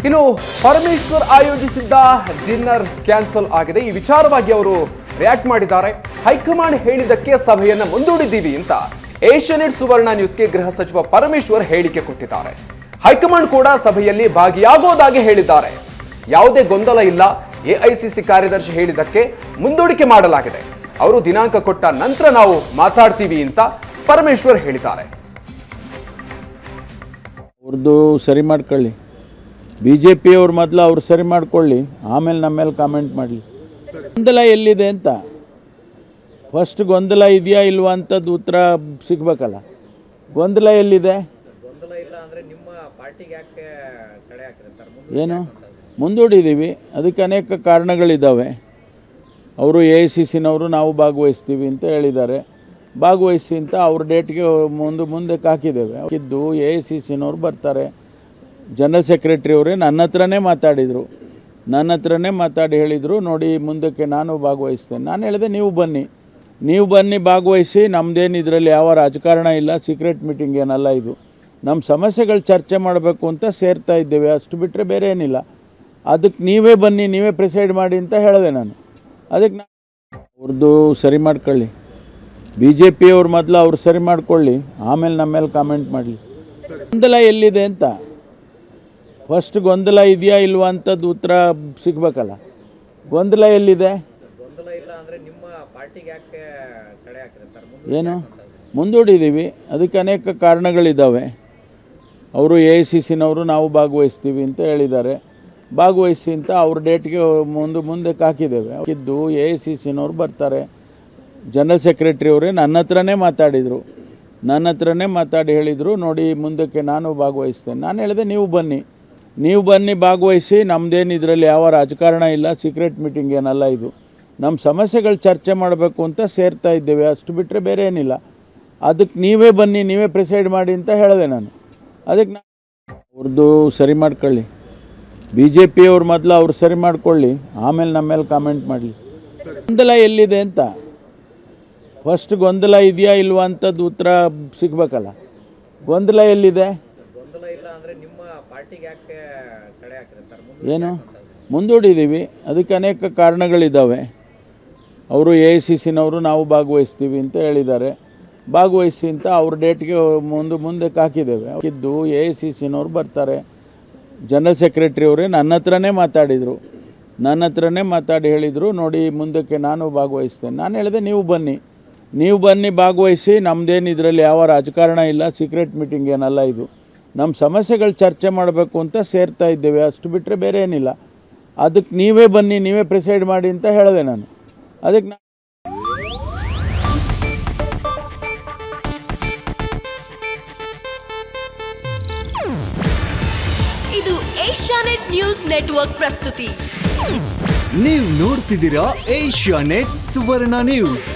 ಇನ್ನು ಪರಮೇಶ್ವರ್ ಆಯೋಜಿಸಿದ್ದ dinner cancel ಆಗಿದೆ. ಈ ವಿಚಾರವಾಗಿ ಅವರು ರಿಯಾಕ್ಟ್ ಮಾಡಿದ್ದಾರೆ. ಹೈಕಮಾಂಡ್ ಹೇಳಿದ್ದಕ್ಕೆ ಸಭೆಯನ್ನ ಮುಂದೂಡಿದ್ದೀವಿ ಅಂತ ಏಷ್ಯಾನೆಟ್ ಸುವರ್ಣ ನ್ಯೂಸ್ಗೆ ಗೃಹ ಸಚಿವ ಪರಮೇಶ್ವರ್ ಹೇಳಿಕೆ ಕೊಟ್ಟಿದ್ದಾರೆ. ಹೈಕಮಾಂಡ್ ಕೂಡ ಸಭೆಯಲ್ಲಿ ಭಾಗಿಯಾಗೋದಾಗಿ ಹೇಳಿದ್ದಾರೆ. ಯಾವುದೇ ಗೊಂದಲ ಇಲ್ಲ, ಎಐಸಿಸಿ ಕಾರ್ಯದರ್ಶಿ ಹೇಳಿದ್ದಕ್ಕೆ ಮುಂದೂಡಿಕೆ ಮಾಡಲಾಗಿದೆ. ಅವರು ದಿನಾಂಕ ಕೊಟ್ಟ ನಂತರ ನಾವು ಮಾತಾಡ್ತೀವಿ ಅಂತ ಪರಮೇಶ್ವರ್ ಹೇಳಿದ್ದಾರೆ. ಅವ್ರದ್ದು ಸರಿ ಮಾಡ್ಕೊಳ್ಳಿ, BJP ಅವ್ರ ಮೊದಲು ಅವ್ರು ಸರಿ ಮಾಡ್ಕೊಳ್ಳಿ, ಆಮೇಲೆ ನಮ್ಮ ಮೇಲೆ ಕಾಮೆಂಟ್ ಮಾಡಲಿ. ಗೊಂದಲ ಎಲ್ಲಿದೆ ಅಂತ ಫಸ್ಟ್ ಗೊಂದಲ ಇದೆಯಾ ಇಲ್ವಾ ಅಂತದ್ದು ಉತ್ತರ ಸಿಗ್ಬೇಕಲ್ಲ. ಗೊಂದಲ ಎಲ್ಲಿದೆ? ಏನು ಮುಂದೂಡಿದ್ದೀವಿ, ಅದಕ್ಕೆ ಅನೇಕ ಕಾರಣಗಳಿದ್ದಾವೆ. ಅವರು AICCನವರು ನಾವು ಭಾಗವಹಿಸ್ತೀವಿ ಅಂತ ಹೇಳಿದ್ದಾರೆ. ಭಾಗವಹಿಸಿ ಅಂತ ಅವ್ರ ಡೇಟ್ಗೆ ಮುಂದಕ್ಕೆ ಹಾಕಿದ್ದೇವೆ. ಇದ್ದು AICCನವ್ರು ಬರ್ತಾರೆ. ಜನರಲ್ ಸೆಕ್ರೆಟರಿ ಅವರೇ ನನ್ನ ಹತ್ರನೇ ಮಾತಾಡಿದರು. ನನ್ನ ಹತ್ರನೇ ಮಾತಾಡಿ ಹೇಳಿದರು, ನೋಡಿ ಮುಂದಕ್ಕೆ ನಾನು ಭಾಗವಹಿಸ್ತೇನೆ. ನಾನು ಹೇಳಿದೆ ನೀವು ಬನ್ನಿ ಭಾಗವಹಿಸಿ, ನಮ್ಮದೇನು ಇದರಲ್ಲಿ ಯಾವ ರಾಜಕಾರಣ ಇಲ್ಲ, ಸೀಕ್ರೆಟ್ ಮೀಟಿಂಗ್ ಏನಲ್ಲ ಇದು. ನಮ್ಮ ಸಮಸ್ಯೆಗಳು ಚರ್ಚೆ ಮಾಡಬೇಕು ಅಂತ ಸೇರ್ತಾ ಇದ್ದೇವೆ, ಅಷ್ಟು ಬಿಟ್ಟರೆ ಬೇರೆ ಏನಿಲ್ಲ. ಅದಕ್ಕೆ ನೀವೇ ಬನ್ನಿ, ನೀವೇ ಪ್ರಿಸೈಡ್ ಮಾಡಿ ಅಂತ ಹೇಳಿದೆ ನಾನು. ಅದಕ್ಕೆ ಅವ್ರದ್ದು ಸರಿ ಮಾಡ್ಕೊಳ್ಳಿ, BJP ಅವ್ರ ಮೊದಲು ಅವ್ರು ಸರಿ ಮಾಡ್ಕೊಳ್ಳಿ, ಆಮೇಲೆ ನಮ್ಮ ಮೇಲೆ ಕಾಮೆಂಟ್ ಮಾಡಲಿ. ಗೊಂದಲ ಎಲ್ಲಿದೆ ಅಂತ ಫಸ್ಟ್ ಗೊಂದಲ ಇದೆಯಾ ಇಲ್ವಾ ಅಂತದ್ದು ಉತ್ತರ ಸಿಗ್ಬೇಕಲ್ಲ. ಗೊಂದಲ ಎಲ್ಲಿದೆ? ಏನು ಮುಂದೂಡಿದ್ದೀವಿ, ಅದಕ್ಕೆ ಅನೇಕ ಕಾರಣಗಳಿದ್ದಾವೆ. ಅವರು AICCನವರು ನಾವು ಭಾಗವಹಿಸ್ತೀವಿ ಅಂತ ಹೇಳಿದ್ದಾರೆ. ಭಾಗವಹಿಸಿ ಅಂತ ಅವ್ರ ಡೇಟ್ಗೆ ಮುಂದಕ್ಕೆ ಹಾಕಿದ್ದೇವೆ. ಇದ್ದು AICCನವ್ರು ಬರ್ತಾರೆ. ಜನರಲ್ ಸೆಕ್ರೆಟರಿ ಅವರೇ ನನ್ನ ಹತ್ರನೇ ಮಾತಾಡಿದರು. ನನ್ನ ಹತ್ರನೇ ಮಾತಾಡಿ ಹೇಳಿದರು, ನೋಡಿ ಮುಂದಕ್ಕೆ ನಾನು ಭಾಗವಹಿಸ್ತೇನೆ. ನಾನು ಹೇಳಿದೆ ನೀವು ಬನ್ನಿ ಭಾಗವಹಿಸಿ, ನಮ್ಮದೇನು ಇದರಲ್ಲಿ ಯಾವ ರಾಜಕಾರಣ ಇಲ್ಲ, ಸೀಕ್ರೆಟ್ ಮೀಟಿಂಗ್ ಏನಲ್ಲ ಇದು. ನಮ್ಮ ಸಮಸ್ಯೆಗಳು ಚರ್ಚೆ ಮಾಡಬೇಕು ಅಂತ ಸೇರ್ತಾ ಇದ್ದೇವೆ, ಅಷ್ಟು ಬಿಟ್ಟರೆ ಬೇರೆ ಏನಿಲ್ಲ. ಅದಕ್ಕೆ ನೀವೇ ಬನ್ನಿ, ನೀವೇ ಪ್ರಿಸೈಡ್ ಮಾಡಿ ಅಂತ ಹೇಳಿದೆ ನಾನು. ಅದಕ್ಕೆ ಅವ್ರದ್ದು ಸರಿ ಮಾಡ್ಕೊಳ್ಳಿ, BJP ಅವ್ರ ಮೊದಲು ಅವ್ರು ಸರಿ ಮಾಡ್ಕೊಳ್ಳಿ, ಆಮೇಲೆ ನಮ್ಮ ಮೇಲೆ ಕಾಮೆಂಟ್ ಮಾಡಲಿ. ಗೊಂದಲ ಎಲ್ಲಿದೆ ಅಂತ ಫಸ್ಟ್ ಗೊಂದಲ ಇದೆಯಾ ಇಲ್ವಾ ಅಂತದ್ದು ಉತ್ತರ ಸಿಗ್ಬೇಕಲ್ಲ. ಗೊಂದಲ ಎಲ್ಲಿದೆ? ಏನು ಮುಂದೂಡಿದ್ದೀವಿ, ಅದಕ್ಕೆ ಅನೇಕ ಕಾರಣಗಳಿದ್ದಾವೆ. ಅವರು AICCನವರು ನಾವು ಭಾಗವಹಿಸ್ತೀವಿ ಅಂತ ಹೇಳಿದ್ದಾರೆ. ಭಾಗವಹಿಸಿ ಅಂತ ಅವ್ರ ಡೇಟ್ಗೆ ಮುಂದಕ್ಕೆ ಹಾಕಿದ್ದೇವೆ. ಇದ್ದು AICCನವ್ರು ಬರ್ತಾರೆ. ಜನರಲ್ ಸೆಕ್ರೆಟರಿ ಅವರೇ ನನ್ನ ಹತ್ರನೇ ಮಾತಾಡಿದರು. ನನ್ನ ಹತ್ರನೇ ಮಾತಾಡಿ ಹೇಳಿದರು, ನೋಡಿ ಮುಂದಕ್ಕೆ ನಾನು ಭಾಗವಹಿಸ್ತೇನೆ. ನಾನು ಹೇಳಿದೆ ನೀವು ಬನ್ನಿ ಭಾಗವಹಿಸಿ, ನಮ್ಮದೇನು ಇದರಲ್ಲಿ ಯಾವ ರಾಜಕಾರಣ ಇಲ್ಲ, ಸೀಕ್ರೆಟ್ ಮೀಟಿಂಗ್ ಏನಲ್ಲ ಇದು. ನಮ್ಮ ಸಮಸ್ಯೆಗಳು ಚರ್ಚೆ ಮಾಡಬೇಕು ಅಂತ ಸೇರ್ತಾ ಇದ್ದೇವೆ, ಅಷ್ಟು ಬಿಟ್ಟರೆ ಬೇರೆ ಏನಿಲ್ಲ. ಅದಕ್ಕೆ ನೀವೇ ಬನ್ನಿ, ನೀವೇ ಪ್ರಿಸೈಡ್ ಮಾಡಿ ಅಂತ ಹೇಳಿದೆ ನಾನು. ಅದಕ್ಕೆ ಇದು ಏಷ್ಯಾನೆಟ್ ನ್ಯೂಸ್ ನೆಟ್ವರ್ಕ್ ಪ್ರಸ್ತುತಿ. ನೀವು ನೋಡ್ತಿದ್ದೀರಾ ಏಷ್ಯಾನೆಟ್ ಸುವರ್ಣ ನ್ಯೂಸ್.